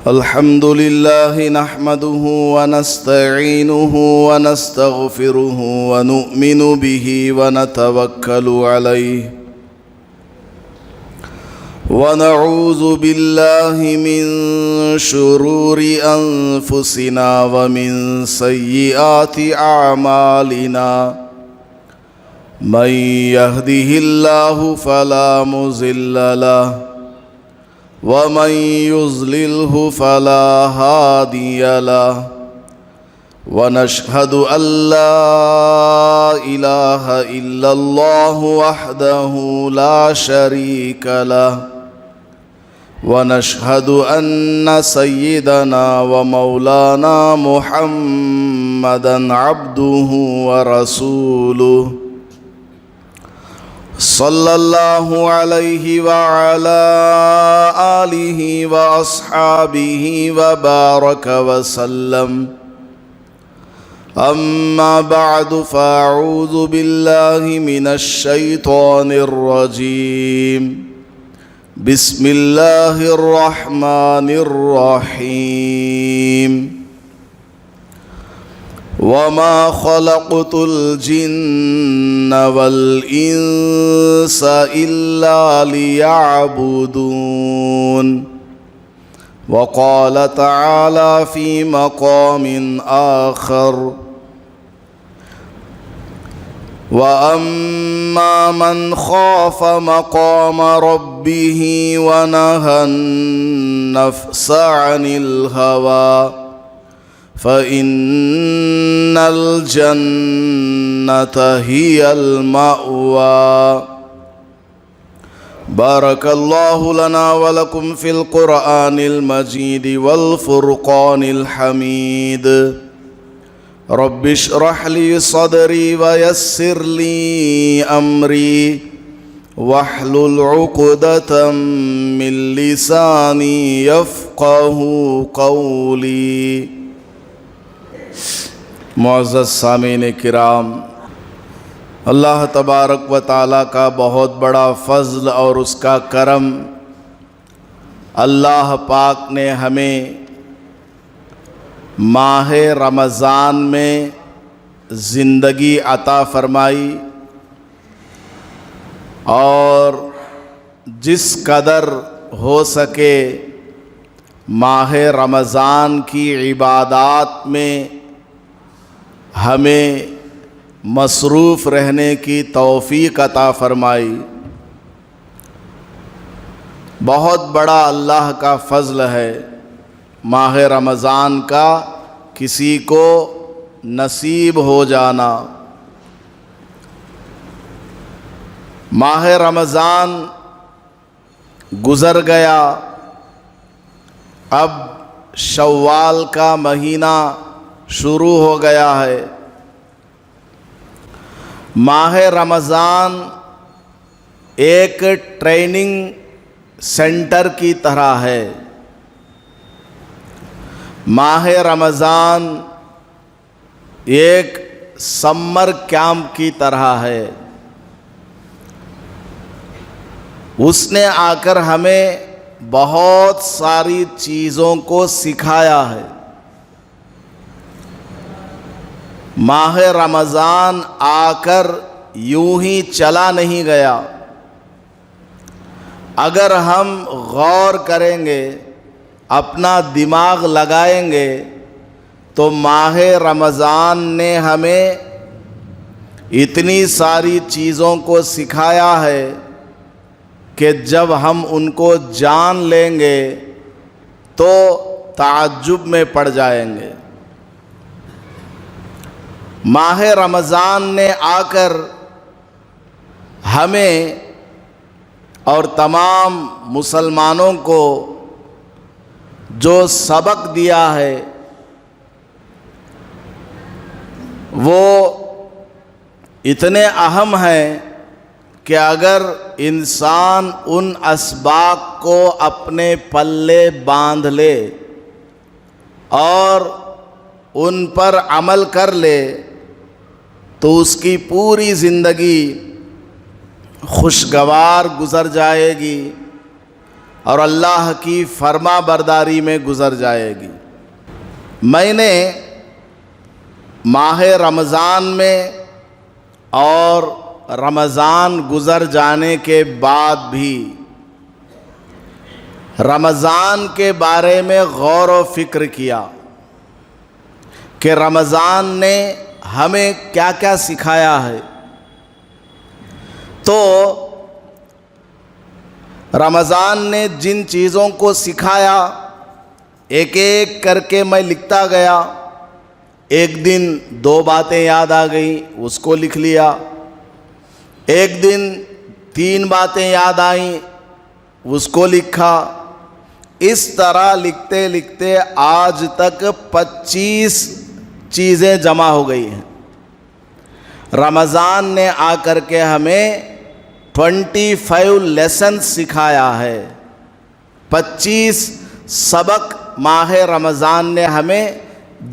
الحمد لله نحمده ونستعينه ونستغفره ونؤمن به ونتوكل عليه ونعوذ بالله من شرور أنفسنا ومن سيئات أعمالنا من يهده الله فلا مضل له ومن يضلله فلا هادي له ونشهد أن لا إله إلا الله وحده لا شريك له ونشهد أن سيدنا ومولانا محمدًا عبده ورسوله صلى الله عليه وعلى آله وأصحابه وبارك وسلم. أما بعد فأعوذ بالله من الشيطان الرجيم. بسم الله الرحمن الرحيم. وما خلقت الجن والإنس إلا ليعبدون. وقال تعالى في مقام آخر: وأما من خاف مقام ربه ونهى النفس عن الهوى فإن الجنة هي المأوى. بارك الله لنا ولكم في القرآن المجيد والفرقان الحميد. رب اشرح لي صدري ويسر لي أمري واحلل عقدة من لساني يفقه قولي. معزز سامعین کرام، اللہ تبارک و تعالیٰ کا بہت بڑا فضل اور اس کا کرم، اللہ پاک نے ہمیں ماہ رمضان میں زندگی عطا فرمائی اور جس قدر ہو سکے ماہ رمضان کی عبادات میں ہمیں مصروف رہنے کی توفیق عطا فرمائی. بہت بڑا اللہ کا فضل ہے ماہ رمضان کا کسی کو نصیب ہو جانا. ماہ رمضان گزر گیا، اب شوال کا مہینہ شروع ہو گیا ہے. ماہ رمضان ایک ٹریننگ سینٹر کی طرح ہے. ماہ رمضان ایک سمر کیمپ کی طرح ہے. اس نے آ کر ہمیں بہت ساری چیزوں کو سکھایا ہے. ماہ رمضان آ کر یوں ہی چلا نہیں گیا. اگر ہم غور کریں گے، اپنا دماغ لگائیں گے، تو ماہ رمضان نے ہمیں اتنی ساری چیزوں کو سکھایا ہے کہ جب ہم ان کو جان لیں گے تو تعجب میں پڑ جائیں گے. ماہ رمضان نے آ کر ہمیں اور تمام مسلمانوں کو جو سبق دیا ہے وہ اتنے اہم ہیں کہ اگر انسان ان اسباق کو اپنے پلے باندھ لے اور ان پر عمل کر لے تو اس کی پوری زندگی خوشگوار گزر جائے گی. اور اللہ کی فرما برداری میں گزر جائے گی۔ میں نے ماہ رمضان میں اور رمضان گزر جانے کے بعد بھی رمضان کے بارے میں غور و فکر کیا کہ رمضان نے ہمیں کیا کیا سکھایا ہے۔ تو رمضان نے جن چیزوں کو سکھایا ایک ایک کر کے میں لکھتا گیا۔ ایک دن 2 باتیں یاد آ گئیں، اس کو لکھ لیا۔ ایک دن 3 باتیں یاد آئیں، اس کو لکھا۔ اس طرح لکھتے لکھتے آج تک 25 چیزیں جمع ہو گئی ہیں۔ رمضان نے آ کر کے ہمیں 25 لیسن سکھایا ہے۔ 25 سبق ماہ رمضان نے ہمیں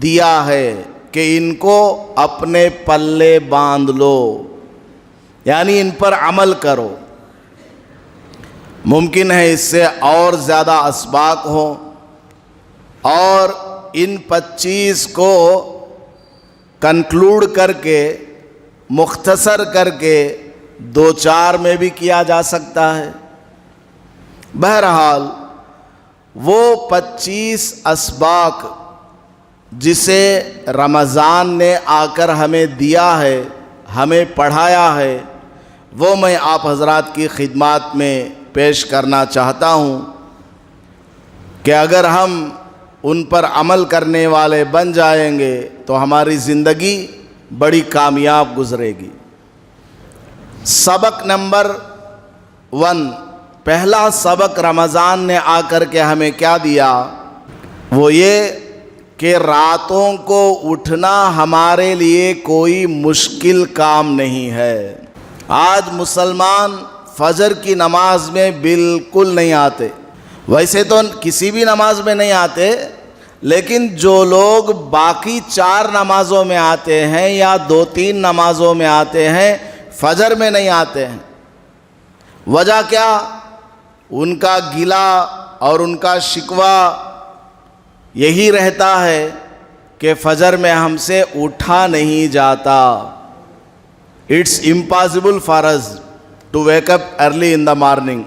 دیا ہے کہ ان کو اپنے پلے باندھ لو، یعنی ان پر عمل کرو۔ ممکن ہے اس سے اور زیادہ اسباق ہوں، اور ان 25 کو کنکلوڈ کر کے مختصر کر کے 2-4 میں بھی کیا جا سکتا ہے۔ بہرحال وہ 25 اسباق جسے رمضان نے آ کر ہمیں دیا ہے، ہمیں پڑھایا ہے، وہ میں آپ حضرات کی خدمات میں پیش کرنا چاہتا ہوں کہ اگر ہم ان پر عمل کرنے والے بن جائیں گے تو ہماری زندگی بڑی کامیاب گزرے گی۔ سبق نمبر 1، پہلا سبق رمضان نے آ کر کے ہمیں کیا دیا، وہ یہ کہ راتوں کو اٹھنا ہمارے لیے کوئی مشکل کام نہیں ہے۔ آج مسلمان فجر کی نماز میں بالکل نہیں آتے، ویسے تو کسی بھی نماز میں نہیں آتے، لیکن جو لوگ باقی 4 نمازوں میں آتے ہیں یا 2-3 نمازوں میں آتے ہیں، فجر میں نہیں آتے ہیں۔ وجہ کیا؟ ان کا گلہ اور ان کا شکوہ یہی رہتا ہے کہ فجر میں ہم سے اٹھا نہیں جاتا۔ It's impossible for us to wake up early in the morning.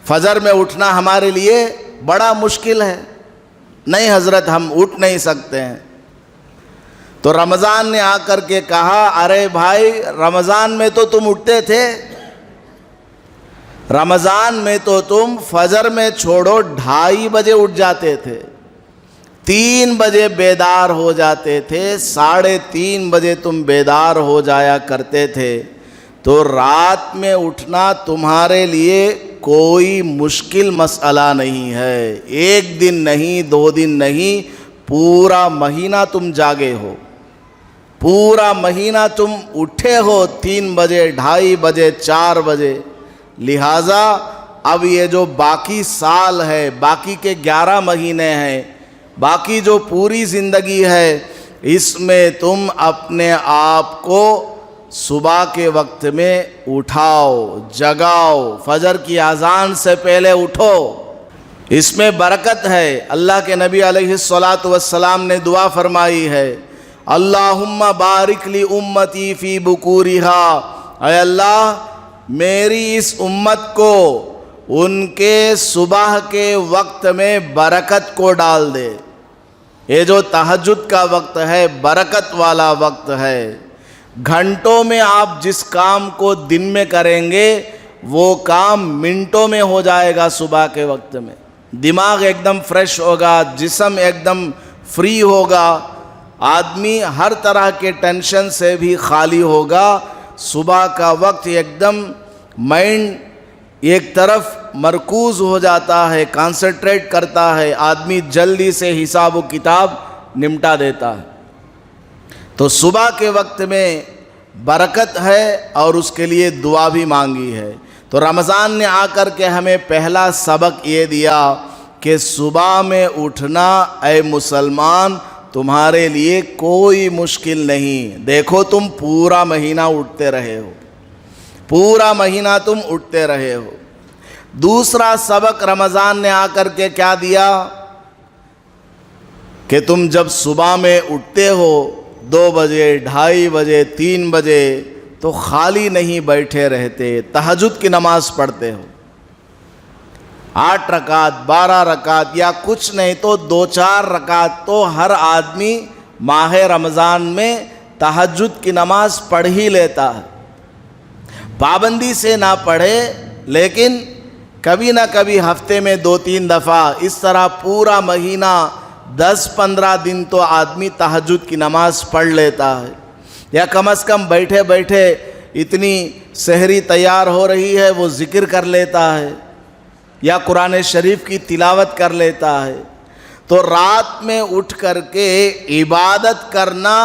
فجر میں اٹھنا ہمارے لیے بڑا مشکل ہے، نہیں حضرت ہم اٹھ نہیں سکتے ہیں۔ تو رمضان نے آ کر کے کہا، ارے بھائی رمضان میں تو تم اٹھتے تھے، رمضان میں تو تم فجر میں چھوڑو 2:30 بجے اٹھ جاتے تھے، 3 بجے بیدار ہو جاتے تھے، 3:30 بجے تم بیدار ہو جایا کرتے تھے۔ تو رات میں اٹھنا تمہارے لیے کوئی مشکل مسئلہ نہیں ہے۔ 1 دن نہیں، 2 دن نہیں، پورا مہینہ تم جاگے ہو، پورا مہینہ تم اٹھے ہو 3 بجے، 2:30 بجے، 4 بجے۔ لہٰذا اب یہ جو باقی سال ہے، باقی کے 11 مہینے ہیں، باقی جو پوری زندگی ہے، اس میں تم اپنے آپ کو صبح کے وقت میں اٹھاؤ، جگاؤ، فجر کی اذان سے پہلے اٹھو، اس میں برکت ہے۔ اللہ کے نبی علیہ الصلاۃ والسلام نے دعا فرمائی ہے، اللہم بارک لی امتی فی بکورہا، اے اللہ میری اس امت کو ان کے صبح کے وقت میں برکت کو ڈال دے۔ یہ جو تہجد کا وقت ہے برکت والا وقت ہے۔ گھنٹوں میں آپ جس کام کو دن میں کریں گے وہ کام منٹوں میں ہو جائے گا۔ صبح کے وقت میں دماغ ایک دم فریش ہوگا، جسم ایک دم فری ہوگا، آدمی ہر طرح کے ٹینشن سے بھی خالی ہوگا۔ صبح کا وقت ایک دم مائنڈ ایک طرف مرکوز ہو جاتا ہے، کانسنٹریٹ کرتا ہے، آدمی جلدی سے حساب و کتاب نمٹا دیتا ہے۔ تو صبح کے وقت میں برکت ہے اور اس کے لیے دعا بھی مانگی ہے۔ تو رمضان نے آ کر کے ہمیں پہلا سبق یہ دیا کہ صبح میں اٹھنا اے مسلمان تمہارے لیے کوئی مشکل نہیں۔ دیکھو تم پورا مہینہ اٹھتے رہے ہو، پورا مہینہ تم اٹھتے رہے ہو۔ دوسرا سبق رمضان نے آ کر کے کیا دیا کہ تم جب صبح میں اٹھتے ہو 2 بجے 2:30 بجے 3 بجے تو خالی نہیں بیٹھے رہتے، تہجد کی نماز پڑھتے ہو، 8 رکعت 12 رکعت یا کچھ نہیں تو 2-4 رکعت تو ہر آدمی ماہ رمضان میں تہجد کی نماز پڑھ ہی لیتا ہے، پابندی سے نہ پڑھے لیکن کبھی نہ کبھی ہفتے میں 2-3 دفعہ، اس طرح پورا مہینہ 10-15 دن تو آدمی تہجد کی نماز پڑھ لیتا ہے، یا کم از کم بیٹھے بیٹھے اتنی سحری تیار ہو رہی ہے وہ ذکر کر لیتا ہے یا قرآن شریف کی تلاوت کر لیتا ہے۔ تو رات میں اٹھ کر کے عبادت کرنا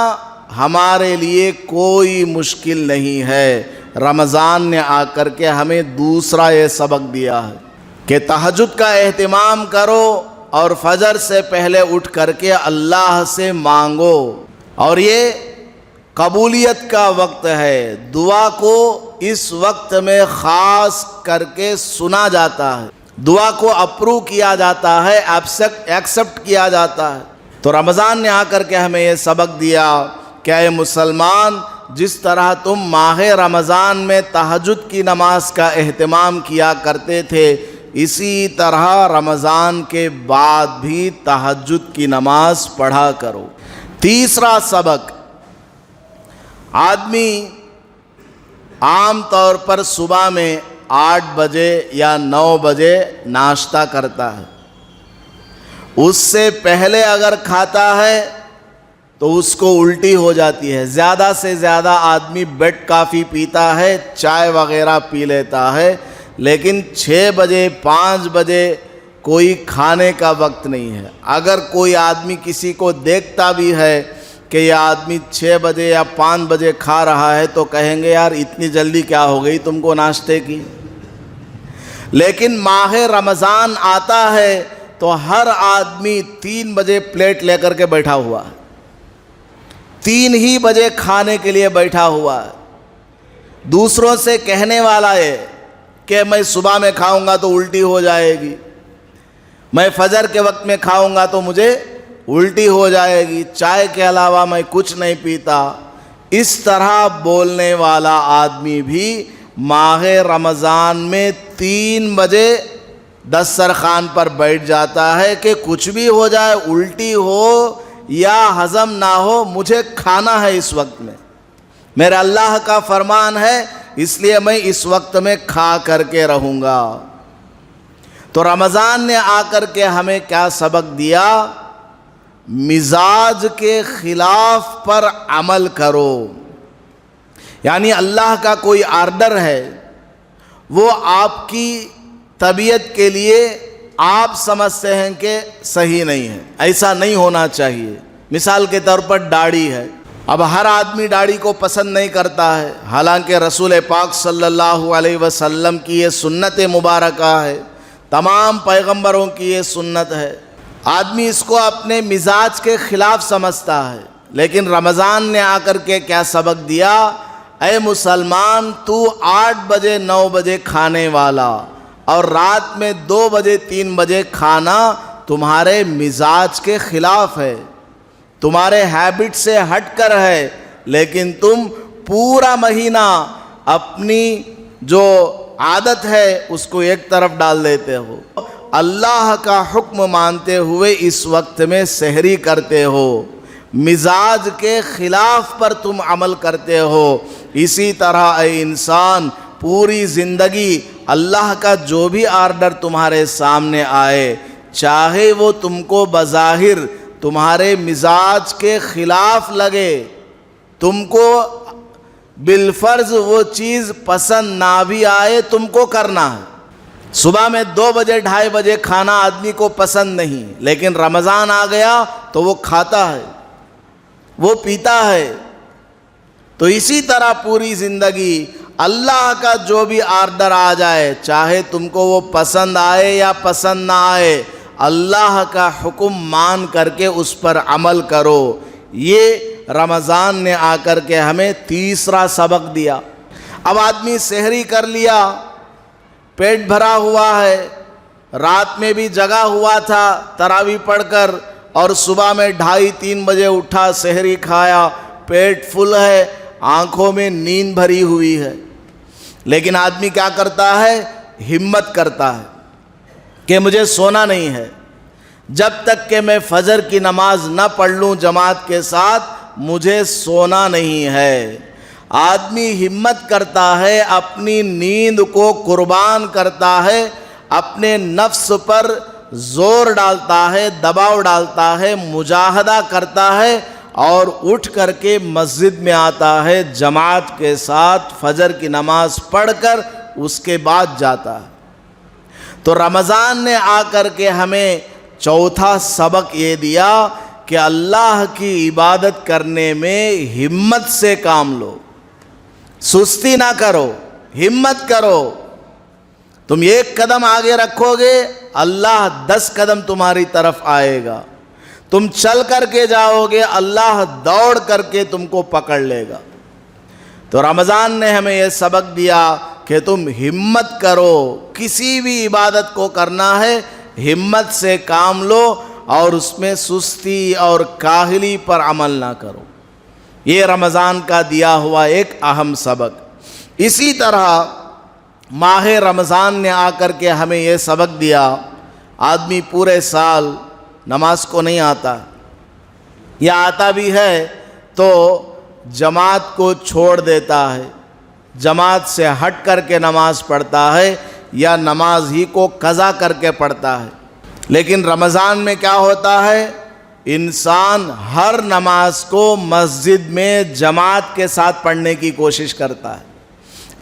ہمارے لیے کوئی مشکل نہیں ہے۔ رمضان نے آ کر کے ہمیں دوسرا یہ سبق دیا ہے کہ تہجد کا اہتمام کرو اور فجر سے پہلے اٹھ کر کے اللہ سے مانگو، اور یہ قبولیت کا وقت ہے، دعا کو اس وقت میں خاص کر کے سنا جاتا ہے، دعا کو اپروو کیا جاتا ہے، ایکسپٹ کیا جاتا ہے۔ تو رمضان نے آ کر کے ہمیں یہ سبق دیا کہ اے مسلمان، جس طرح تم ماہ رمضان میں تہجد کی نماز کا اہتمام کیا کرتے تھے، اسی طرح رمضان کے بعد بھی تہجد کی نماز پڑھا کرو۔ تیسرا سبق، آدمی عام طور پر صبح میں 8 بجے یا 9 بجے ناشتہ کرتا ہے، اس سے پہلے اگر کھاتا ہے تو اس کو الٹی ہو جاتی ہے۔ زیادہ سے زیادہ آدمی بیڈ کافی پیتا ہے، چائے وغیرہ پی لیتا ہے، لیکن 6 بجے 5 بجے کوئی کھانے کا وقت نہیں ہے۔ اگر کوئی آدمی کسی کو دیکھتا بھی ہے کہ یہ آدمی 6 بجے یا 5 بجے کھا رہا ہے تو کہیں گے یار اتنی جلدی کیا ہو گئی تم کو ناشتے کی۔ لیکن ماہ رمضان آتا ہے تو ہر آدمی 3 بجے پلیٹ لے کر کے بیٹھا ہوا ہے، 3 ہی بجے کھانے کے لیے بیٹھا ہوا ہے، دوسروں سے کہنے والا ہے کہ میں صبح میں کھاؤں گا تو الٹی ہو جائے گی، میں فجر کے وقت میں کھاؤں گا تو مجھے الٹی ہو جائے گی، چائے کے علاوہ میں کچھ نہیں پیتا۔ اس طرح بولنے والا آدمی بھی ماہ رمضان میں 3 بجے دسترخوان پر بیٹھ جاتا ہے کہ کچھ بھی ہو جائے، الٹی ہو یا ہضم نہ ہو، مجھے کھانا ہے اس وقت میں، میرا اللہ کا فرمان ہے، اس لیے میں اس وقت میں کھا کر کے رہوں گا۔ تو رمضان نے آ کر کے ہمیں کیا سبق دیا؟ مزاج کے خلاف پر عمل کرو، یعنی اللہ کا کوئی آرڈر ہے، وہ آپ کی طبیعت کے لیے آپ سمجھتے ہیں کہ صحیح نہیں ہے، ایسا نہیں ہونا چاہیے۔ مثال کے طور پر داڑھی ہے، اب ہر آدمی داڑھی کو پسند نہیں کرتا ہے، حالانکہ رسول پاک صلی اللہ علیہ وسلم کی یہ سنت مبارکہ ہے، تمام پیغمبروں کی یہ سنت ہے، آدمی اس کو اپنے مزاج کے خلاف سمجھتا ہے۔ لیکن رمضان نے آ کر کے کیا سبق دیا؟ اے مسلمان، تو 8 بجے 9 بجے کھانے والا اور رات میں 2 بجے 3 بجے کھانا تمہارے مزاج کے خلاف ہے، تمہارے ہیبٹ سے ہٹ کر ہے، لیکن تم پورا مہینہ اپنی جو عادت ہے اس کو ایک طرف ڈال دیتے ہو، اللہ کا حکم مانتے ہوئے اس وقت میں سحری کرتے ہو، مزاج کے خلاف پر تم عمل کرتے ہو۔ اسی طرح اے انسان، پوری زندگی اللہ کا جو بھی آرڈر تمہارے سامنے آئے، چاہے وہ تم کو بظاہر تمہارے مزاج کے خلاف لگے، تم کو بالفرض وہ چیز پسند نہ بھی آئے، تم کو کرنا ہے۔ صبح میں 2 بجے 2:30 بجے کھانا آدمی کو پسند نہیں، لیکن رمضان آ گیا تو وہ کھاتا ہے، وہ پیتا ہے۔ تو اسی طرح پوری زندگی اللہ کا جو بھی آرڈر آ جائے، چاہے تم کو وہ پسند آئے یا پسند نہ آئے، اللہ کا حکم مان کر کے اس پر عمل کرو۔ یہ رمضان نے آ کر کے ہمیں تیسرا سبق دیا۔ اب آدمی سحری کر لیا، پیٹ بھرا ہوا ہے، رات میں بھی جگا ہوا تھا تراویح پڑھ کر، اور صبح میں 2:30-3 بجے اٹھا، سحری کھایا، پیٹ فل ہے، آنکھوں میں نیند بھری ہوئی ہے۔ لیکن آدمی کیا کرتا ہے؟ ہمت کرتا ہے کہ مجھے سونا نہیں ہے، جب تک کہ میں فجر کی نماز نہ پڑھ لوں جماعت کے ساتھ مجھے سونا نہیں ہے۔ آدمی ہمت کرتا ہے، اپنی نیند کو قربان کرتا ہے، اپنے نفس پر زور ڈالتا ہے، دباؤ ڈالتا ہے، مجاہدہ کرتا ہے، اور اٹھ کر کے مسجد میں آتا ہے، جماعت کے ساتھ فجر کی نماز پڑھ کر اس کے بعد جاتا ہے۔ تو رمضان نے آ کر کے ہمیں چوتھا سبق یہ دیا کہ اللہ کی عبادت کرنے میں ہمت سے کام لو، سستی نہ کرو، ہمت کرو۔ تم 1 قدم آگے رکھو گے، اللہ 10 قدم تمہاری طرف آئے گا۔ تم چل کر کے جاؤ گے، اللہ دوڑ کر کے تم کو پکڑ لے گا۔ تو رمضان نے ہمیں یہ سبق دیا کہ تم ہمت کرو، کسی بھی عبادت کو کرنا ہے ہمت سے کام لو، اور اس میں سستی اور کاہلی پر عمل نہ کرو۔ یہ رمضان کا دیا ہوا ایک اہم سبق۔ اسی طرح ماہ رمضان نے آ کر کے ہمیں یہ سبق دیا، آدمی پورے سال نماز کو نہیں آتا، یا آتا بھی ہے تو جماعت کو چھوڑ دیتا ہے، جماعت سے ہٹ کر کے نماز پڑھتا ہے، یا نماز ہی کو قضا کر کے پڑھتا ہے۔ لیکن رمضان میں کیا ہوتا ہے؟ انسان ہر نماز کو مسجد میں جماعت کے ساتھ پڑھنے کی کوشش کرتا ہے،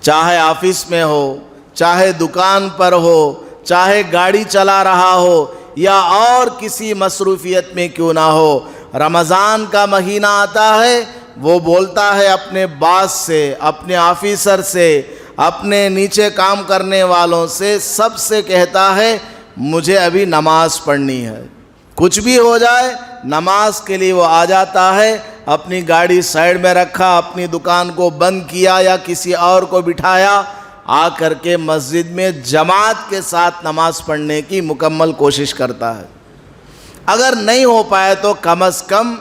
چاہے آفس میں ہو، چاہے دکان پر ہو، چاہے گاڑی چلا رہا ہو، یا اور کسی مصروفیت میں کیوں نہ ہو۔ رمضان کا مہینہ آتا ہے، وہ بولتا ہے اپنے باس سے، اپنے آفیسر سے، اپنے نیچے کام کرنے والوں سے، سب سے کہتا ہے مجھے ابھی نماز پڑھنی ہے۔ کچھ بھی ہو جائے نماز کے لیے وہ آ جاتا ہے، اپنی گاڑی سائیڈ میں رکھا، اپنی دکان کو بند کیا یا کسی اور کو بٹھایا، آ کر کے مسجد میں جماعت کے ساتھ نماز پڑھنے کی مکمل کوشش کرتا ہے۔ اگر نہیں ہو پائے تو کم از کم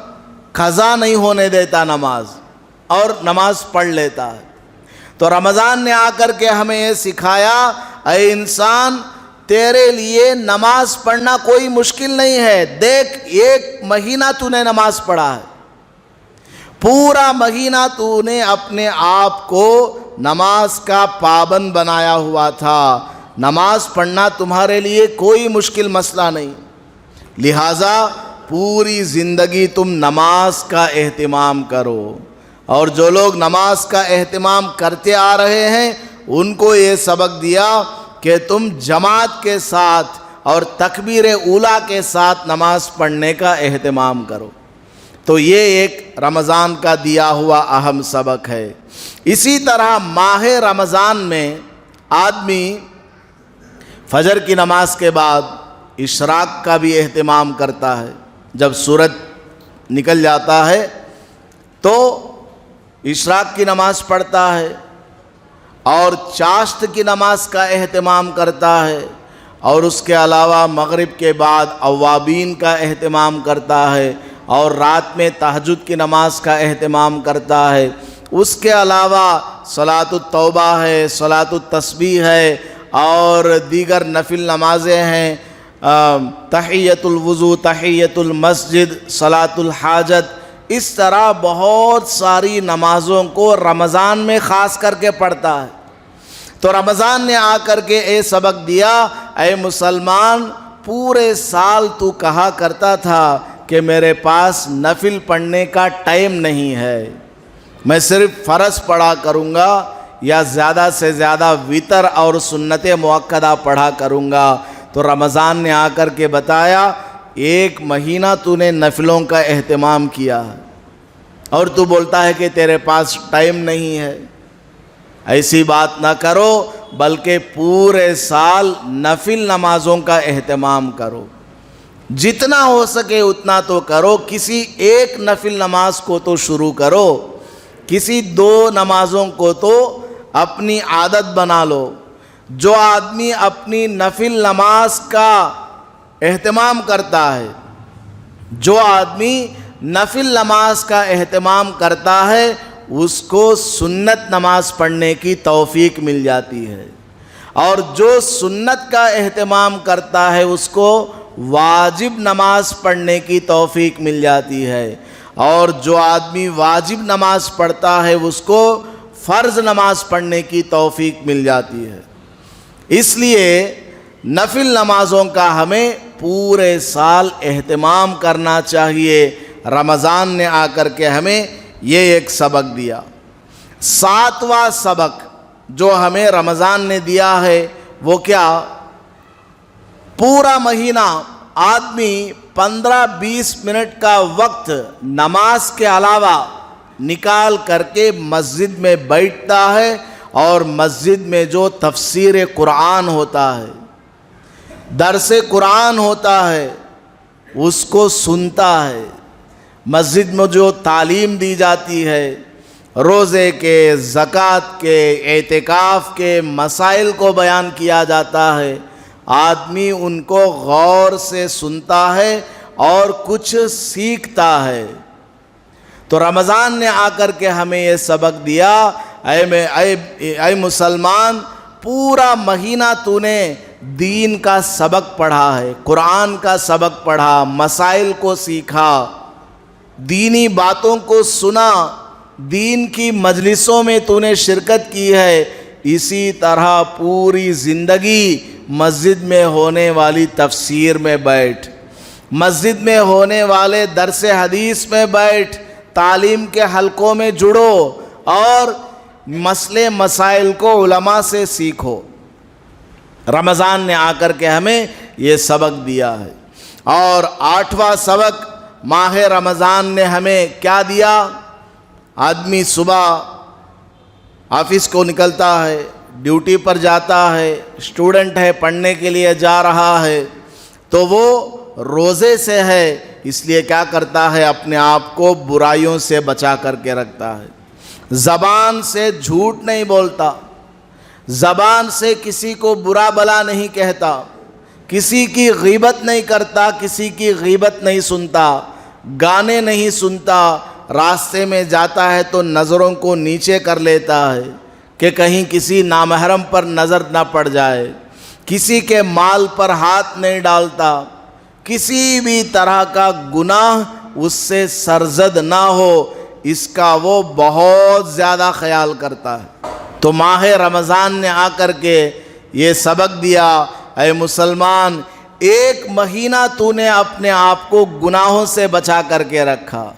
قضا نہیں ہونے دیتا نماز، اور نماز پڑھ لیتا ہے۔ تو رمضان نے آ کر کے ہمیں یہ سکھایا، اے انسان تیرے لیے نماز پڑھنا کوئی مشکل نہیں ہے۔ دیکھ 1 مہینہ تو نے نماز پڑھا ہے، پورا مہینہ تو نے اپنے آپ کو نماز کا پابند بنایا ہوا تھا۔ نماز پڑھنا تمہارے لیے کوئی مشکل مسئلہ نہیں، لہٰذا پوری زندگی تم نماز کا اہتمام کرو۔ اور جو لوگ نماز کا اہتمام کرتے آ رہے ہیں ان کو یہ سبق دیا کہ تم جماعت کے ساتھ اور تکبیر اولیٰ کے ساتھ نماز پڑھنے کا اہتمام کرو۔ تو یہ ایک رمضان کا دیا ہوا اہم سبق ہے۔ اسی طرح ماہ رمضان میں آدمی فجر کی نماز کے بعد اشراق کا بھی اہتمام کرتا ہے۔ جب سورج نکل جاتا ہے تو اشراق کی نماز پڑھتا ہے، اور چاشت کی نماز کا اہتمام کرتا ہے، اور اس کے علاوہ مغرب کے بعد اوابین کا اہتمام کرتا ہے، اور رات میں تہجد کی نماز کا اہتمام کرتا ہے۔ اس کے علاوہ صلاۃ التوبہ ہے، صلاۃ التسبیح ہے، اور دیگر نفل نمازیں ہیں، تحیۃ الوضو، تحیۃ المسجد، صلاۃ الحاجت، اس طرح بہت ساری نمازوں کو رمضان میں خاص کر کے پڑھتا ہے۔ تو رمضان نے آ کر کے یہ سبق دیا، اے مسلمان پورے سال تو کہا کرتا تھا کہ میرے پاس نفل پڑھنے کا ٹائم نہیں ہے، میں صرف فرض پڑھا کروں گا، یا زیادہ سے زیادہ وتر اور سنت مؤکدہ پڑھا کروں گا۔ تو رمضان نے آ کر کے بتایا 1 مہینہ تو نے نفلوں کا اہتمام کیا ہے، اور تو بولتا ہے کہ تیرے پاس ٹائم نہیں ہے۔ ایسی بات نہ کرو، بلکہ پورے سال نفل نمازوں کا اہتمام کرو، جتنا ہو سکے اتنا تو کرو۔ کسی ایک نفل نماز کو تو شروع کرو، کسی 2 نمازوں کو تو اپنی عادت بنا لو۔ جو آدمی اپنی نفل نماز کا اہتمام کرتا ہے، جو آدمی نفل نماز کا اہتمام کرتا ہے اس کو سنت نماز پڑھنے کی توفیق مل جاتی ہے، اور جو سنت کا اہتمام کرتا ہے اس کو واجب نماز پڑھنے کی توفیق مل جاتی ہے، اور جو آدمی واجب نماز پڑھتا ہے اس کو فرض نماز پڑھنے کی توفیق مل جاتی ہے۔ اس لیے نفل نمازوں کا ہمیں پورے سال اہتمام کرنا چاہیے۔ رمضان نے آ کر کے ہمیں یہ ایک سبق دیا۔ 7واں سبق جو ہمیں رمضان نے دیا ہے وہ کیا؟ پورا مہینہ آدمی 15-20 منٹ کا وقت نماز کے علاوہ نکال کر کے مسجد میں بیٹھتا ہے، اور مسجد میں جو تفسیر قرآن ہوتا ہے، درس قرآن ہوتا ہے، اس کو سنتا ہے۔ مسجد میں جو تعلیم دی جاتی ہے، روزے کے، زکوٰۃ کے، اعتکاف کے مسائل کو بیان کیا جاتا ہے، آدمی ان کو غور سے سنتا ہے اور کچھ سیکھتا ہے۔ تو رمضان نے آ کر کے ہمیں یہ سبق دیا، اے مسلمان، پورا مہینہ تو نے دین کا سبق پڑھا ہے، قرآن کا سبق پڑھا، مسائل کو سیکھا، دینی باتوں کو سنا، دین کی مجلسوں میں تو نے شرکت کی ہے۔ اسی طرح پوری زندگی مسجد میں ہونے والی تفسیر میں بیٹھ، مسجد میں ہونے والے درس حدیث میں بیٹھ، تعلیم کے حلقوں میں جڑو اور مسئلے مسائل کو علماء سے سیکھو۔ رمضان نے آ کر کے ہمیں یہ سبق دیا ہے۔ اور 8واں سبق ماہ رمضان نے ہمیں کیا دیا؟ آدمی صبح آفس کو نکلتا ہے، ڈیوٹی پر جاتا ہے، اسٹوڈنٹ ہے، پڑھنے کے لیے جا رہا ہے، تو وہ روزے سے ہے، اس لیے کیا کرتا ہے؟ اپنے آپ کو برائیوں سے بچا کر کے رکھتا ہے، زبان سے جھوٹ نہیں بولتا، زبان سے کسی کو برا بلا نہیں کہتا، کسی کی غیبت نہیں کرتا، کسی کی غیبت نہیں سنتا، گانے نہیں سنتا، راستے میں جاتا ہے تو نظروں کو نیچے کر لیتا ہے کہ کہیں کسی نامحرم پر نظر نہ پڑ جائے، کسی کے مال پر ہاتھ نہیں ڈالتا، کسی بھی طرح کا گناہ اس سے سرزد نہ ہو، اس کا وہ بہت زیادہ خیال کرتا ہے۔ تو ماہ رمضان نے آ کر کے یہ سبق دیا، اے مسلمان، ایک مہینہ تو نے اپنے آپ کو گناہوں سے بچا کر کے رکھا،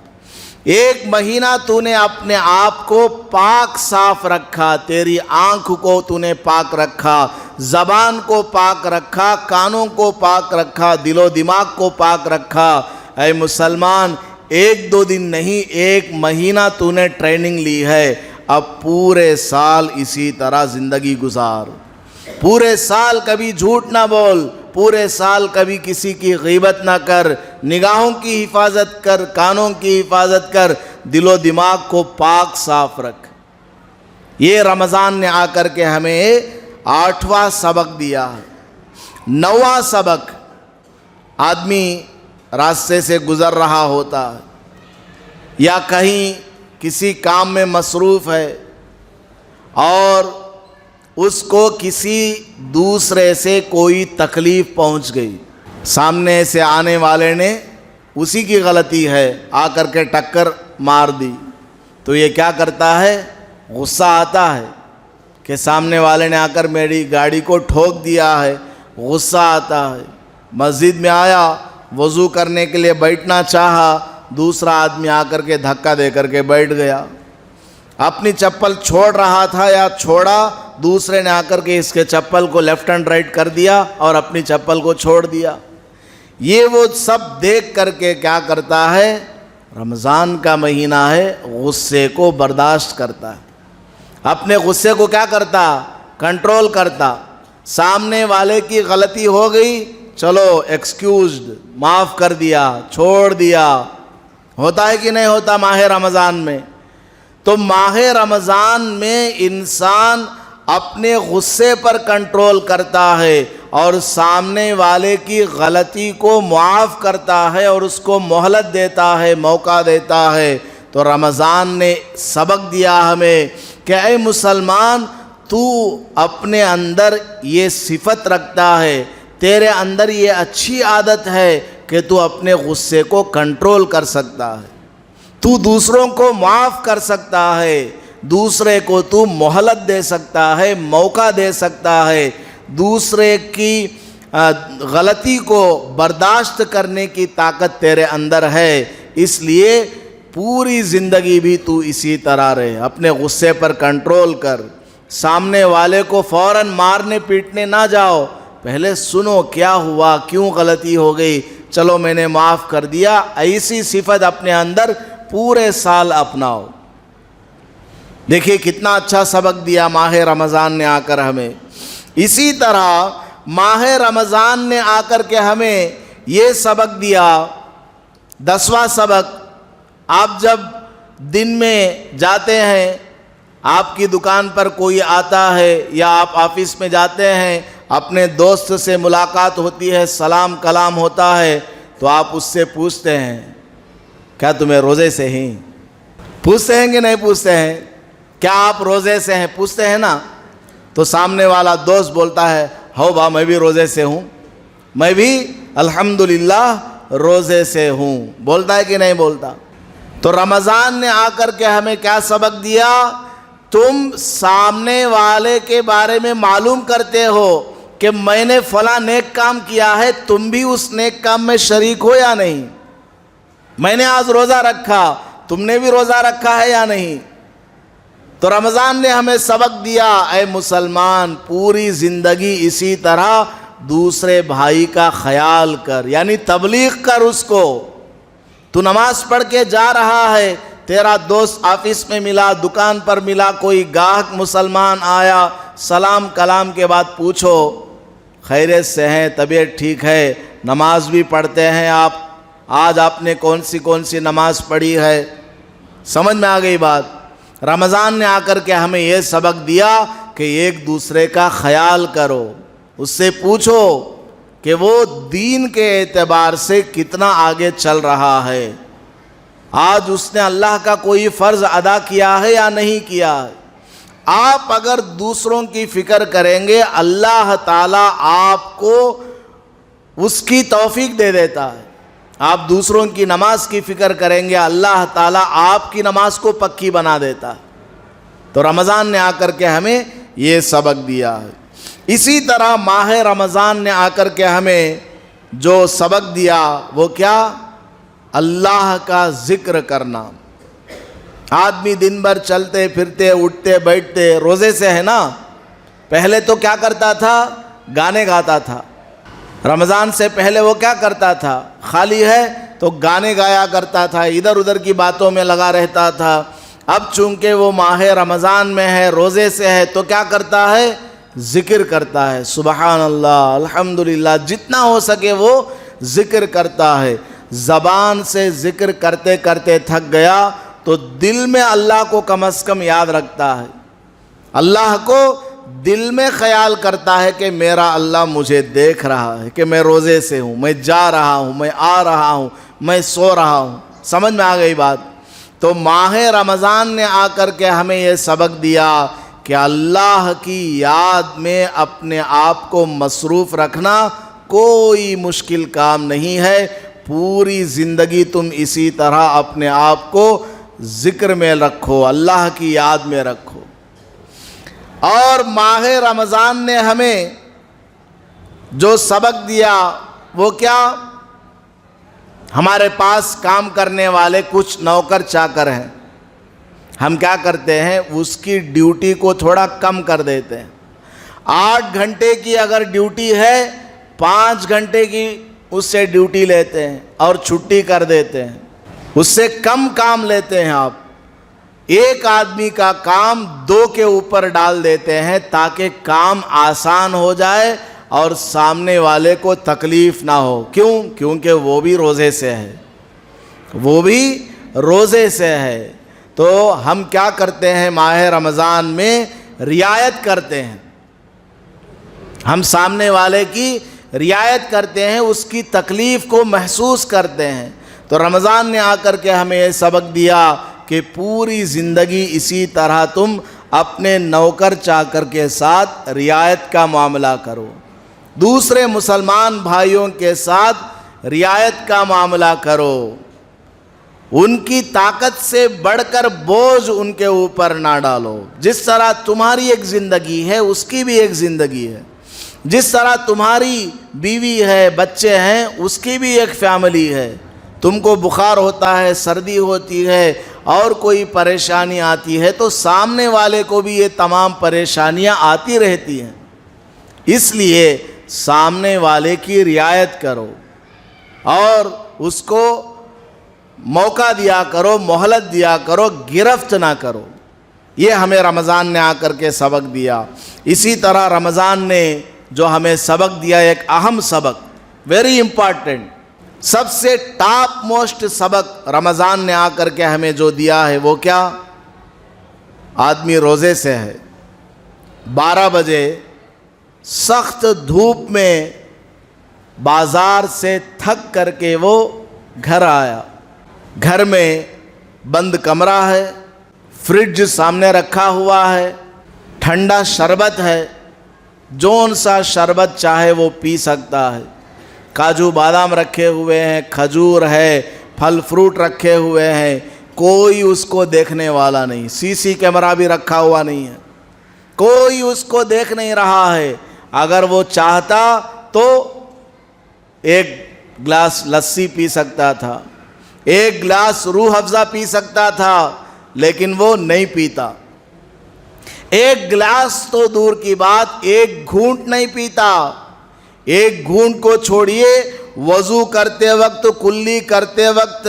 ایک مہینہ تو نے اپنے آپ کو پاک صاف رکھا، تیری آنکھ کو تو نے پاک رکھا، زبان کو پاک رکھا، کانوں کو پاک رکھا، دل و دماغ کو پاک رکھا۔ اے مسلمان، 1-2 دن نہیں، ایک مہینہ تو نے ٹریننگ لی ہے، اب پورے سال اسی طرح زندگی گزار، پورے سال کبھی جھوٹ نہ بول، پورے سال کبھی کسی کی غیبت نہ کر، نگاہوں کی حفاظت کر، کانوں کی حفاظت کر، دل و دماغ کو پاک صاف رکھ۔ یہ رمضان نے آ کر کے ہمیں 8واں سبق دیا ہے۔ 9واں سبق، آدمی راستے سے گزر رہا ہوتا ہے یا کہیں کسی کام میں مصروف ہے اور اس کو کسی دوسرے سے کوئی تکلیف پہنچ گئی، سامنے سے آنے والے نے اسی کی غلطی ہے آ کر کے ٹکر مار دی، تو یہ کیا کرتا ہے؟ غصہ آتا ہے کہ سامنے والے نے آ کر میری گاڑی کو ٹھوک دیا ہے، غصہ آتا ہے۔ مسجد میں آیا، وضو کرنے کے لیے بیٹھنا چاہا، دوسرا آدمی آ کر کے دھکا دے کر کے بیٹھ گیا، اپنی چپل چھوڑ رہا تھا یا چھوڑا، دوسرے نے آ کر کے اس کے چپل کو لیفٹ اینڈ رائٹ کر دیا اور اپنی چپل کو چھوڑ دیا۔ یہ وہ سب دیکھ کر کے کیا کرتا ہے؟ رمضان کا مہینہ ہے، غصے کو برداشت کرتا ہے، اپنے غصے کو کیا کرتا؟ کنٹرول کرتا۔ سامنے والے کی غلطی ہو گئی، چلو ایکسکیوزڈ، معاف کر دیا، چھوڑ دیا۔ ہوتا ہے کہ نہیں ہوتا ماہ رمضان میں؟ تو ماہ رمضان میں انسان اپنے غصے پر کنٹرول کرتا ہے اور سامنے والے کی غلطی کو معاف کرتا ہے اور اس کو مہلت دیتا ہے، موقع دیتا ہے، تو رمضان نے سبق دیا ہمیں کہ اے مسلمان، تو اپنے اندر یہ صفت رکھتا ہے، تیرے اندر یہ اچھی عادت ہے کہ تو اپنے غصے کو کنٹرول کر سکتا ہے، تو دوسروں کو معاف کر سکتا ہے، دوسرے کو تو مہلت دے سکتا ہے، موقع دے سکتا ہے، دوسرے کی غلطی کو برداشت کرنے کی طاقت تیرے اندر ہے۔ اس لیے پوری زندگی بھی تو اسی طرح رہے، اپنے غصے پر کنٹرول کر، سامنے والے کو فوراً مارنے پیٹنے نہ جاؤ، پہلے سنو کیا ہوا، کیوں غلطی ہو گئی، چلو میں نے معاف کر دیا۔ ایسی صفت اپنے اندر پورے سال اپناؤ۔ دیکھیے کتنا اچھا سبق دیا ماہ رمضان نے آ کر ہمیں۔ اسی طرح ماہ رمضان نے آ کر کے ہمیں یہ سبق دیا، 10واں سبق، آپ جب دن میں جاتے ہیں، آپ کی دکان پر کوئی آتا ہے یا آپ آفس میں جاتے ہیں، اپنے دوست سے ملاقات ہوتی ہے، سلام کلام ہوتا ہے، تو آپ اس سے پوچھتے ہیں کیا تمہیں روزے سے ہی؟ پوچھتے ہیں کہ نہیں پوچھتے ہیں؟ کیا آپ روزے سے ہیں؟ پوچھتے ہیں نا؟ تو سامنے والا دوست بولتا ہے ہو با میں بھی روزے سے ہوں، میں بھی الحمدللہ روزے سے ہوں، بولتا ہے کہ نہیں بولتا؟ تو رمضان نے آ کر کے ہمیں کیا سبق دیا؟ تم سامنے والے کے بارے میں معلوم کرتے ہو کہ میں نے فلاں نیک کام کیا ہے، تم بھی اس نیک کام میں شریک ہو یا نہیں؟ میں نے آج روزہ رکھا، تم نے بھی روزہ رکھا ہے یا نہیں؟ تو رمضان نے ہمیں سبق دیا، اے مسلمان، پوری زندگی اسی طرح دوسرے بھائی کا خیال کر، یعنی تبلیغ کر اس کو۔ تو نماز پڑھ کے جا رہا ہے، تیرا دوست آفس میں ملا، دکان پر ملا، کوئی گاہک مسلمان آیا، سلام کلام کے بعد پوچھو خیریت سے ہیں، طبیعت ٹھیک ہے، نماز بھی پڑھتے ہیں آپ، آج آپ نے کون سی نماز پڑھی ہے؟ سمجھ میں آ گئی بات؟ رمضان نے آ کر کے ہمیں یہ سبق دیا کہ ایک دوسرے کا خیال کرو، اس سے پوچھو کہ وہ دین کے اعتبار سے کتنا آگے چل رہا ہے، آج اس نے اللہ کا کوئی فرض ادا کیا ہے یا نہیں کیا ہے۔ آپ اگر دوسروں کی فکر کریں گے، اللہ تعالیٰ آپ کو اس کی توفیق دے دیتا ہے۔ آپ دوسروں کی نماز کی فکر کریں گے، اللہ تعالیٰ آپ کی نماز کو پکی بنا دیتا ہے۔ تو رمضان نے آ کر کے ہمیں یہ سبق دیا ہے۔ اسی طرح ماہ رمضان نے آ کر کے ہمیں جو سبق دیا وہ کیا؟ اللہ کا ذکر کرنا۔ آدمی دن بھر چلتے پھرتے اٹھتے بیٹھتے روزے سے ہے نا، پہلے تو کیا کرتا تھا؟ گانے گاتا تھا۔ رمضان سے پہلے وہ کیا کرتا تھا؟ خالی ہے تو گانے گایا کرتا تھا، ادھر ادھر کی باتوں میں لگا رہتا تھا۔ اب چونکہ وہ ماہ رمضان میں ہے، روزے سے ہے، تو کیا کرتا ہے؟ ذکر کرتا ہے، سبحان اللہ، الحمدللہ، جتنا ہو سکے وہ ذکر کرتا ہے۔ زبان سے ذکر کرتے کرتے تھک گیا تو دل میں اللہ کو کم از کم یاد رکھتا ہے، اللہ کو دل میں خیال کرتا ہے کہ میرا اللہ مجھے دیکھ رہا ہے کہ میں روزے سے ہوں، میں جا رہا ہوں، میں آ رہا ہوں، میں سو رہا ہوں۔ سمجھ میں آ گئی بات؟ تو ماہ رمضان نے آ کر کے ہمیں یہ سبق دیا کہ اللہ کی یاد میں اپنے آپ کو مصروف رکھنا کوئی مشکل کام نہیں ہے۔ پوری زندگی تم اسی طرح اپنے آپ کو ذکر میں رکھو، اللہ کی یاد میں رکھو۔ اور ماہ رمضان نے ہمیں جو سبق دیا وہ کیا؟ ہمارے پاس کام کرنے والے کچھ نوکر چاکر ہیں، ہم کیا کرتے ہیں؟ اس کی ڈیوٹی کو تھوڑا کم کر دیتے ہیں۔ 8 گھنٹے کی اگر ڈیوٹی ہے، 5 گھنٹے کی اس سے ڈیوٹی لیتے ہیں اور چھٹی کر دیتے ہیں، اس سے کم کام لیتے ہیں آپ۔ ایک آدمی کا کام 2 کے اوپر ڈال دیتے ہیں تاکہ کام آسان ہو جائے اور سامنے والے کو تکلیف نہ ہو۔ کیوں؟ کیونکہ وہ بھی روزے سے ہے، وہ بھی روزے سے ہے۔ تو ہم کیا کرتے ہیں؟ ماہ رمضان میں رعایت کرتے ہیں، ہم سامنے والے کی رعایت کرتے ہیں، اس کی تکلیف کو محسوس کرتے ہیں۔ تو رمضان نے آ کر کے ہمیں یہ سبق دیا کہ پوری زندگی اسی طرح تم اپنے نوکر چاکر کے ساتھ رعایت کا معاملہ کرو، دوسرے مسلمان بھائیوں کے ساتھ رعایت کا معاملہ کرو، ان کی طاقت سے بڑھ کر بوجھ ان کے اوپر نہ ڈالو۔ جس طرح تمہاری ایک زندگی ہے اس کی بھی ایک زندگی ہے، جس طرح تمہاری بیوی ہے، بچے ہیں، اس کی بھی ایک فیملی ہے۔ تم کو بخار ہوتا ہے، سردی ہوتی ہے اور کوئی پریشانی آتی ہے تو سامنے والے کو بھی یہ تمام پریشانیاں آتی رہتی ہیں، اس لیے سامنے والے کی رعایت کرو اور اس کو موقع دیا کرو، مہلت دیا کرو، گرفت نہ کرو۔ یہ ہمیں رمضان نے آ کر کے سبق دیا۔ اسی طرح رمضان نے جو ہمیں سبق دیا، ایک اہم سبق، ویری امپارٹنٹ، سب سے ٹاپ موسٹ سبق رمضان نے آ کر کے ہمیں جو دیا ہے وہ کیا؟ آدمی روزے سے ہے، 12 بجے سخت دھوپ میں بازار سے تھک کر کے وہ گھر آیا، گھر میں بند کمرہ ہے، فریج سامنے رکھا ہوا ہے، ٹھنڈا شربت ہے، جون سا شربت چاہے وہ پی سکتا ہے، کاجو بادام رکھے ہوئے ہیں، کھجور ہے، پھل فروٹ رکھے ہوئے ہیں، کوئی اس کو دیکھنے والا نہیں، سی سی کیمرہ بھی رکھا ہوا نہیں ہے، کوئی اس کو دیکھ نہیں رہا ہے۔ اگر وہ چاہتا تو ایک گلاس لسی پی سکتا تھا، ایک گلاس روح افزا پی سکتا تھا، لیکن وہ نہیں پیتا۔ ایک گلاس تو دور کی بات، ایک گھونٹ نہیں پیتا۔ ایک گھونٹ کو چھوڑیے، وضو کرتے وقت، کلی کرتے وقت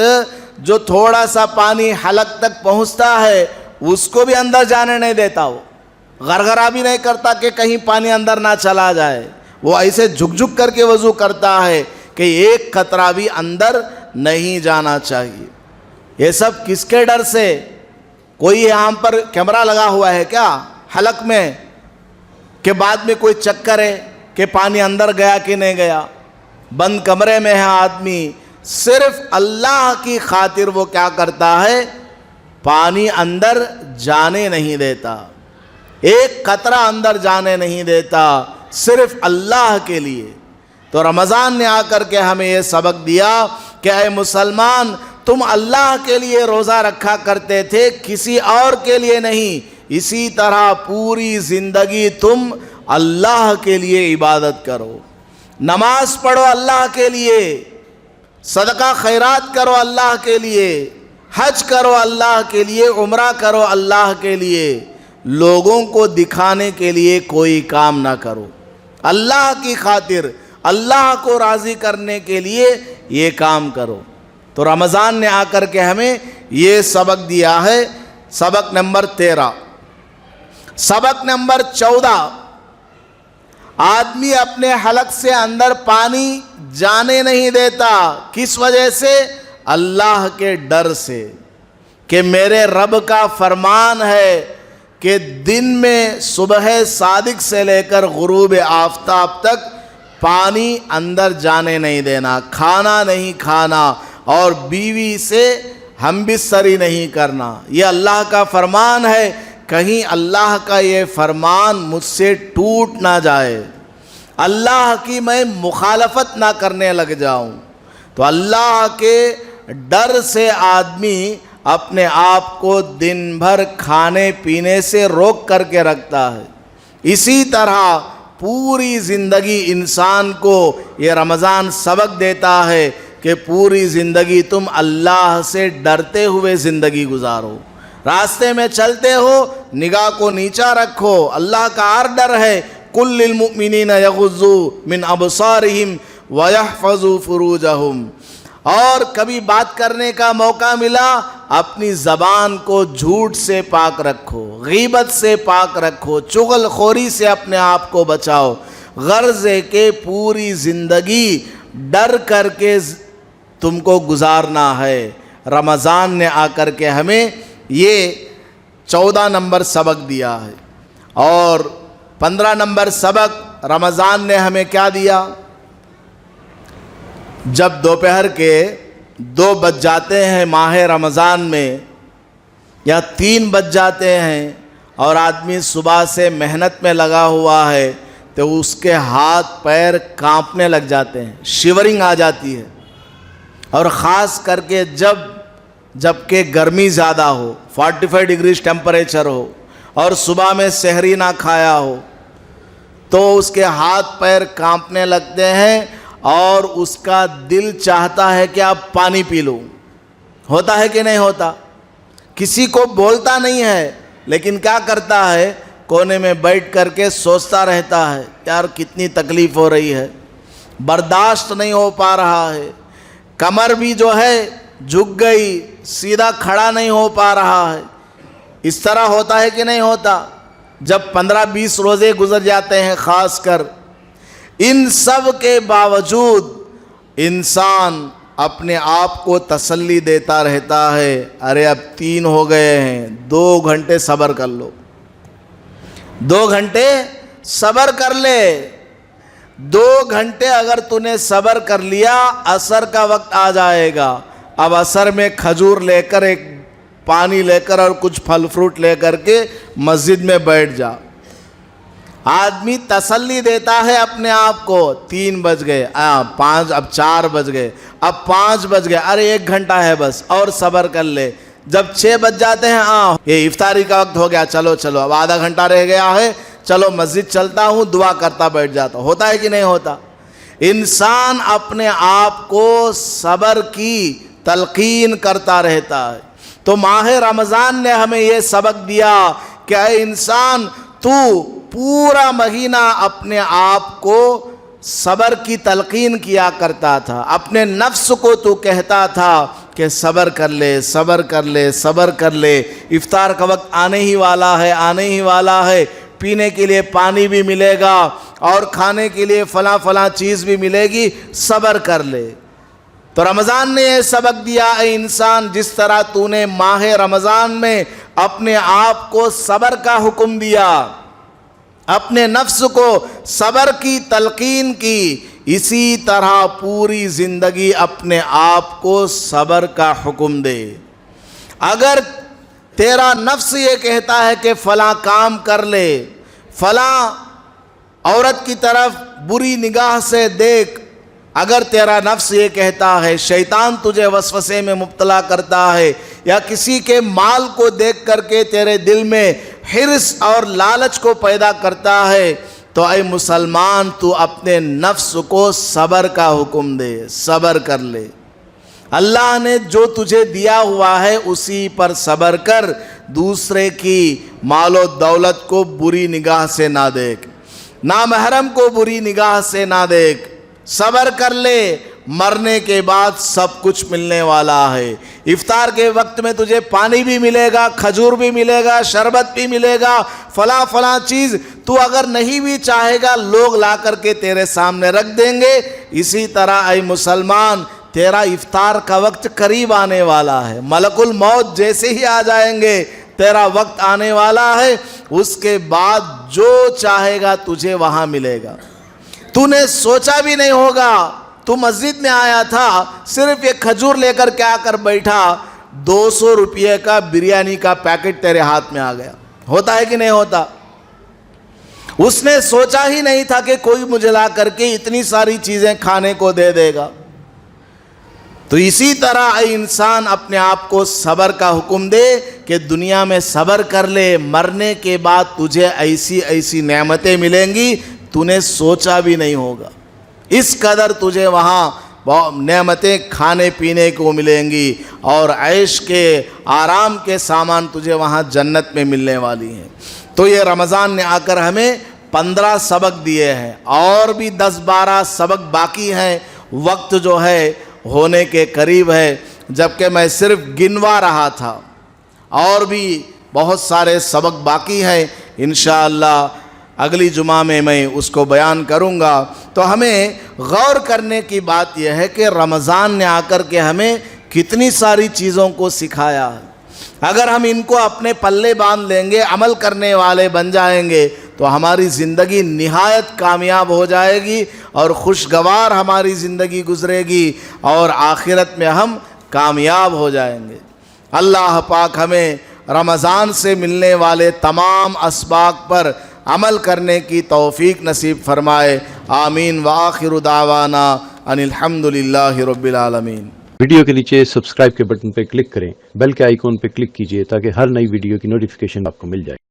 جو تھوڑا سا پانی حلق تک پہنچتا ہے اس کو بھی اندر جانے نہیں دیتا، وہ غرغرہ بھی نہیں کرتا کہ کہیں پانی اندر نہ چلا جائے، وہ ایسے جھک جھک کر کے وضو کرتا ہے کہ ایک قطرہ بھی اندر نہیں جانا چاہیے۔ یہ سب کس کے ڈر سے؟ کوئی یہاں پر کیمرہ لگا ہوا ہے کیا حلق میں کہ بعد میں کوئی چیک کرے کہ پانی اندر گیا کہ نہیں گیا؟ بند کمرے میں ہے آدمی، صرف اللہ کی خاطر وہ کیا کرتا ہے؟ پانی اندر جانے نہیں دیتا، ایک قطرہ اندر جانے نہیں دیتا، صرف اللہ کے لیے۔ تو رمضان نے آ کر کے ہمیں یہ سبق دیا کہ اے مسلمان، تم اللہ کے لیے روزہ رکھا کرتے تھے، کسی اور کے لیے نہیں۔ اسی طرح پوری زندگی تم اللہ کے لیے عبادت کرو، نماز پڑھو اللہ کے لیے، صدقہ خیرات کرو اللہ کے لیے، حج کرو اللہ کے لیے، عمرہ کرو اللہ کے لیے، لوگوں کو دکھانے کے لیے کوئی کام نہ کرو، اللہ کی خاطر، اللہ کو راضی کرنے کے لیے یہ کام کرو۔ تو رمضان نے آ کر کے ہمیں یہ سبق دیا ہے۔ سبق نمبر 13۔ سبق نمبر 14، آدمی اپنے حلق سے اندر پانی جانے نہیں دیتا، کس وجہ سے؟ اللہ کے ڈر سے، کہ میرے رب کا فرمان ہے کہ دن میں صبح صادق سے لے کر غروب آفتاب تک پانی اندر جانے نہیں دینا، کھانا نہیں کھانا اور بیوی سے ہم بستری نہیں کرنا، یہ اللہ کا فرمان ہے۔ کہیں اللہ کا یہ فرمان مجھ سے ٹوٹ نہ جائے، اللہ کی میں مخالفت نہ کرنے لگ جاؤں۔ تو اللہ کے ڈر سے آدمی اپنے آپ کو دن بھر کھانے پینے سے روک کر کے رکھتا ہے۔ اسی طرح پوری زندگی انسان کو یہ رمضان سبق دیتا ہے کہ پوری زندگی تم اللہ سے ڈرتے ہوئے زندگی گزارو، راستے میں چلتے ہو نگاہ کو نیچا رکھو، اللہ کا آرڈر ہے کل للمؤمنین یغضوا من ابصارہم ویحفظوا فروجہم۔ اور کبھی بات کرنے کا موقع ملا، اپنی زبان کو جھوٹ سے پاک رکھو، غیبت سے پاک رکھو، چغل خوری سے اپنے آپ کو بچاؤ، غرض ہے کہ پوری زندگی ڈر کر کے تم کو گزارنا ہے۔ رمضان نے آ کر کے ہمیں یہ 14 نمبر سبق دیا ہے۔ اور 15 نمبر سبق رمضان نے ہمیں کیا دیا؟ جب دوپہر کے 2 بج جاتے ہیں ماہ رمضان میں یا 3 بج جاتے ہیں اور آدمی صبح سے محنت میں لگا ہوا ہے تو اس کے ہاتھ پیر کانپنے لگ جاتے ہیں، شیورنگ آ جاتی ہے، اور خاص کر کے جب کہ گرمی زیادہ ہو، 45 ڈگری ٹیمپریچر ہو اور صبح میں سحری نہ کھایا ہو تو اس کے ہاتھ پیر کانپنے لگتے ہیں اور اس کا دل چاہتا ہے کہ آپ پانی پی لو۔ ہوتا ہے کہ نہیں ہوتا؟ کسی کو بولتا نہیں ہے لیکن کیا کرتا ہے؟ کونے میں بیٹھ کر کے سوچتا رہتا ہے، یار کتنی تکلیف ہو رہی ہے، برداشت نہیں ہو پا رہا ہے، کمر بھی جو ہے جھک گئی، سیدھا کھڑا نہیں ہو پا رہا ہے۔ اس طرح ہوتا ہے کہ نہیں ہوتا؟ جب 15-20 روزے گزر جاتے ہیں خاص کر، ان سب کے باوجود انسان اپنے آپ کو تسلی دیتا رہتا ہے، ارے اب 3 ہو گئے ہیں، 2 گھنٹے صبر کر لو، 2 گھنٹے صبر کر لے۔ 2 گھنٹے اگر تو نے صبر کر لیا، عصر کا وقت آ جائے گا، اب عصر میں کھجور لے کر، ایک پانی لے کر اور کچھ پھل فروٹ لے کر کے مسجد میں بیٹھ جا۔ آدمی تسلی دیتا ہے اپنے آپ کو، 3 بج گئے، 5، اب 4 بج گئے، اب 5 بج گئے، ارے 1 گھنٹہ ہے بس، اور صبر کر لے۔ جب 6 بج جاتے ہیں، یہ افطاری کا وقت ہو گیا، چلو اب آدھا گھنٹہ رہ گیا ہے، چلو مسجد چلتا ہوں، دعا کرتا بیٹھ جاتا ہوں۔ ہوتا ہے کہ نہیں ہوتا؟ انسان اپنے آپ کو صبر کی تلقین کرتا رہتا ہے۔ تو ماہ رمضان نے ہمیں یہ سبق دیا کہ اے انسان، تو پورا مہینہ اپنے آپ کو صبر کی تلقین کیا کرتا تھا، اپنے نفس کو تو کہتا تھا کہ صبر کر لے، صبر کر لے، صبر کر لے، افطار کا وقت آنے ہی والا ہے، آنے ہی والا ہے، پینے کے لیے پانی بھی ملے گا اور کھانے کے لیے فلاں چیز بھی ملے گی، صبر کر لے۔ تو رمضان نے یہ سبق دیا، اے انسان، جس طرح تو نے ماہ رمضان میں اپنے آپ کو صبر کا حکم دیا، اپنے نفس کو صبر کی تلقین کی، اسی طرح پوری زندگی اپنے آپ کو صبر کا حکم دے۔ اگر تیرا نفس یہ کہتا ہے کہ فلاں کام کر لے، فلاں عورت کی طرف بری نگاہ سے دیکھ، اگر تیرا نفس یہ کہتا ہے، شیطان تجھے وسوسے میں مبتلا کرتا ہے، یا کسی کے مال کو دیکھ کر کے تیرے دل میں حرص اور لالچ کو پیدا کرتا ہے، تو اے مسلمان، تو اپنے نفس کو صبر کا حکم دے، صبر کر لے۔ اللہ نے جو تجھے دیا ہوا ہے اسی پر صبر کر، دوسرے کی مال و دولت کو بری نگاہ سے نہ دیکھ، نامحرم کو بری نگاہ سے نہ دیکھ، صبر کر لے، مرنے کے بعد سب کچھ ملنے والا ہے۔ افطار کے وقت میں تجھے پانی بھی ملے گا، کھجور بھی ملے گا، شربت بھی ملے گا، فلاں چیز تو اگر نہیں بھی چاہے گا، لوگ لا کر کے تیرے سامنے رکھ دیں گے۔ اسی طرح اے مسلمان، تیرا افطار کا وقت قریب آنے والا ہے، ملک الموت جیسے ہی آ جائیں گے، تیرا وقت آنے والا ہے، اس کے بعد جو چاہے گا تجھے وہاں ملے گا۔ تو نے سوچا بھی نہیں ہوگا، تو مسجد میں آیا تھا، صرف ایک کھجور لے کر کے آ کر بیٹھا، 200 روپے کا بریانی کا پیکٹ تیرے ہاتھ میں آ گیا۔ ہوتا ہے کہ نہیں ہوتا؟ اس نے سوچا ہی نہیں تھا کہ کوئی مجھے لا کر کے اتنی ساری چیزیں کھانے کو دے دے گا۔ تو اسی طرح اے انسان، اپنے آپ کو صبر کا حکم دے کہ دنیا میں صبر کر لے، مرنے کے بعد تجھے ایسی نعمتیں ملیں گی تو نے سوچا بھی نہیں ہوگا۔ اس قدر تجھے وہاں نعمتیں کھانے پینے کو ملیں گی اور عیش کے آرام کے سامان تجھے وہاں جنت میں ملنے والی ہیں۔ تو یہ رمضان نے آ کر ہمیں 15 سبق دیے ہیں، اور بھی 10-12 سبق باقی ہیں، وقت جو ہے ہونے کے قریب ہے، جبکہ میں صرف گنوا رہا تھا، اور بھی بہت سارے سبق باقی ہیں، انشاءاللہ اگلی جمعہ میں اس کو بیان کروں گا۔ تو ہمیں غور کرنے کی بات یہ ہے کہ رمضان نے آ کر کے ہمیں کتنی ساری چیزوں کو سکھایا ہے۔ اگر ہم ان کو اپنے پلے باندھ لیں گے، عمل کرنے والے بن جائیں گے، تو ہماری زندگی نہایت کامیاب ہو جائے گی اور خوشگوار ہماری زندگی گزرے گی اور آخرت میں ہم کامیاب ہو جائیں گے۔ اللہ پاک ہمیں رمضان سے ملنے والے تمام اسباق پر عمل کرنے کی توفیق نصیب فرمائے، آمین۔ وآخر دعوانا ان الحمدللہ رب العالمین۔ ویڈیو کے نیچے سبسکرائب کے بٹن پہ کلک کریں، بیل کے آئیکن پہ کلک کیجئے تاکہ ہر نئی ویڈیو کی نوٹیفیکیشن آپ کو مل جائے۔